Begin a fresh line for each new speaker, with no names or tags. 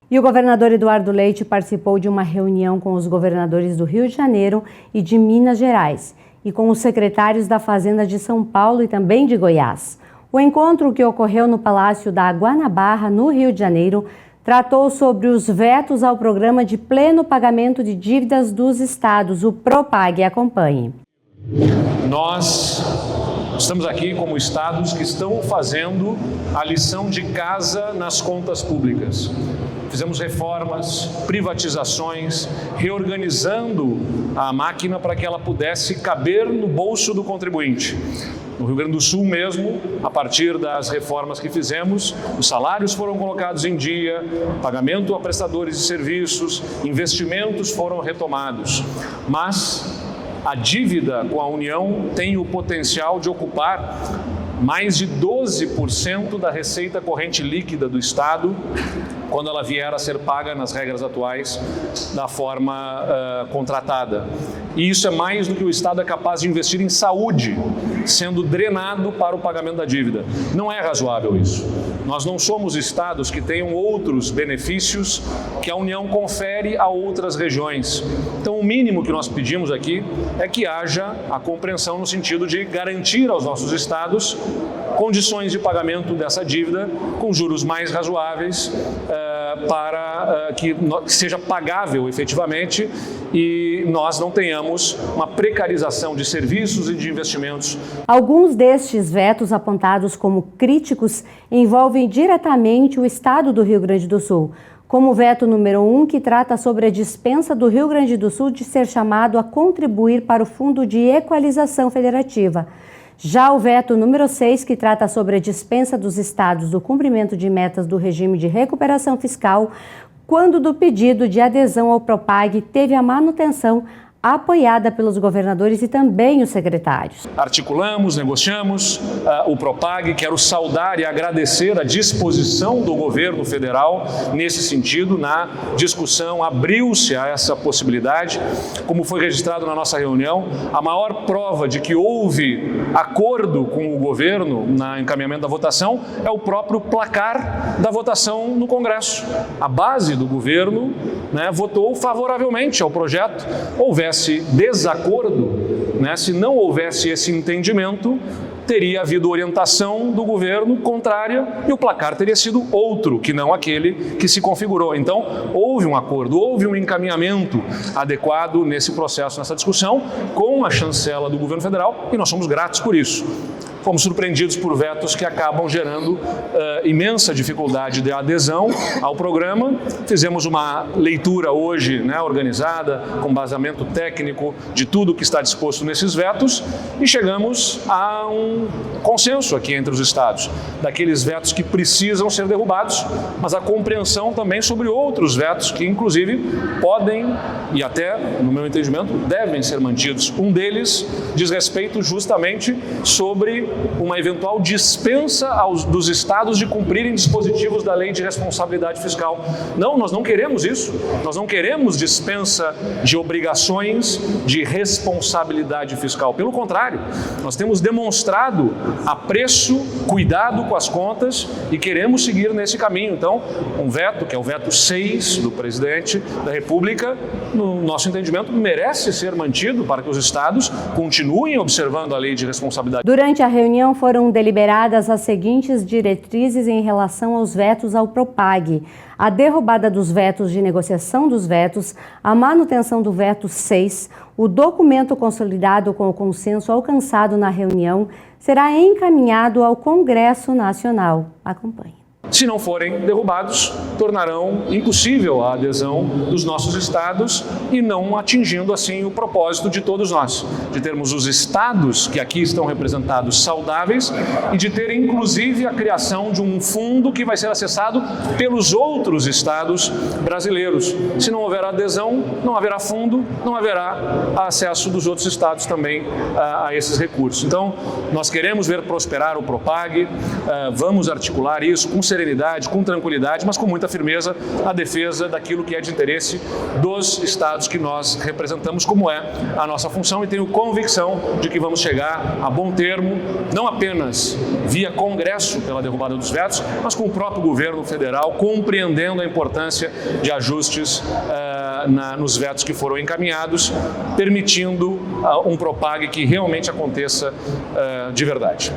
E o governador Eduardo Leite participou de uma reunião com os governadores do Rio de Janeiro e de Minas Gerais e com os secretários da Fazenda de São Paulo e também de Goiás. O encontro, que ocorreu no Palácio da Guanabara, no Rio de Janeiro, tratou sobre os vetos ao Programa de Pleno Pagamento de Dívidas dos Estados, o PROPAG. Acompanhe.
Nós estamos aqui como estados que estão fazendo a lição de casa nas contas públicas. Fizemos reformas, privatizações, reorganizando a máquina para que ela pudesse caber no bolso do contribuinte. No Rio Grande do Sul mesmo, a partir das reformas que fizemos, os salários foram colocados em dia, pagamento a prestadores de serviços, investimentos foram retomados. Mas a dívida com a União tem o potencial de ocupar mais de 12% da receita corrente líquida do Estado, quando ela vier a ser paga nas regras atuais da forma contratada. E isso é mais do que o Estado é capaz de investir em saúde, sendo drenado para o pagamento da dívida. Não é razoável isso. Nós não somos estados que tenham outros benefícios que a União confere a outras regiões. Então, o mínimo que nós pedimos aqui é que haja a compreensão no sentido de garantir aos nossos estados condições de pagamento dessa dívida com juros mais razoáveis para que seja pagável efetivamente e nós não tenhamos uma precarização de serviços e de investimentos.
Alguns destes vetos apontados como críticos envolvem diretamente o Estado do Rio Grande do Sul, como o veto número 1, que trata sobre a dispensa do Rio Grande do Sul de ser chamado a contribuir para o Fundo de Equalização Federativa. Já o veto número 6, que trata sobre a dispensa dos estados do cumprimento de metas do regime de recuperação fiscal, quando do pedido de adesão ao PROPAG teve a manutenção apoiada pelos governadores e também os secretários.
Articulamos, negociamos o PROPAG. Quero saudar e agradecer a disposição do governo federal nesse sentido. Na discussão abriu-se a essa possibilidade, como foi registrado na nossa reunião. A maior prova de que houve acordo com o governo no encaminhamento da votação é o próprio placar da votação no Congresso. A base do governo votou favoravelmente ao projeto. Houvesse desacordo, se não houvesse esse entendimento, teria havido orientação do governo contrária e o placar teria sido outro, que não aquele que se configurou. Então, houve um acordo, houve um encaminhamento adequado nesse processo, nessa discussão, com a chancela do governo federal, e nós somos gratos por isso. Fomos surpreendidos por vetos que acabam gerando imensa dificuldade de adesão ao programa. Fizemos uma leitura hoje organizada, com embasamento técnico de tudo que está disposto nesses vetos e chegamos a um consenso aqui entre os estados, daqueles vetos que precisam ser derrubados, mas a compreensão também sobre outros vetos que, inclusive, podem e até, no meu entendimento, devem ser mantidos. Um deles diz respeito justamente sobre uma eventual dispensa dos estados de cumprirem dispositivos da Lei de Responsabilidade Fiscal. Não, nós não queremos isso. Nós não queremos dispensa de obrigações de responsabilidade fiscal. Pelo contrário, nós temos demonstrado apreço, cuidado com as contas e queremos seguir nesse caminho. Então, um veto, que é o veto 6 do presidente da República, no nosso entendimento, merece ser mantido para que os estados continuem observando a Lei de Responsabilidade.
Durante a reunião foram deliberadas as seguintes diretrizes em relação aos vetos ao PROPAG: a derrubada dos vetos de negociação dos vetos, a manutenção do veto 6, o documento consolidado com o consenso alcançado na reunião será encaminhado ao Congresso Nacional. Acompanhe.
Se não forem derrubados, tornarão impossível a adesão dos nossos estados e não atingindo assim o propósito de todos nós, de termos os estados que aqui estão representados saudáveis e de ter inclusive a criação de um fundo que vai ser acessado pelos outros estados brasileiros. Se não houver adesão, não haverá fundo, não haverá acesso dos outros estados também a esses recursos. Então, nós queremos ver prosperar o PROPAG, vamos articular isso com serenidade serenidade, com tranquilidade, mas com muita firmeza, a defesa daquilo que é de interesse dos estados que nós representamos, como é a nossa função, e tenho convicção de que vamos chegar a bom termo, não apenas via Congresso pela derrubada dos vetos, mas com o próprio governo federal compreendendo a importância de ajustes nos vetos que foram encaminhados, permitindo um Propag que realmente aconteça de verdade.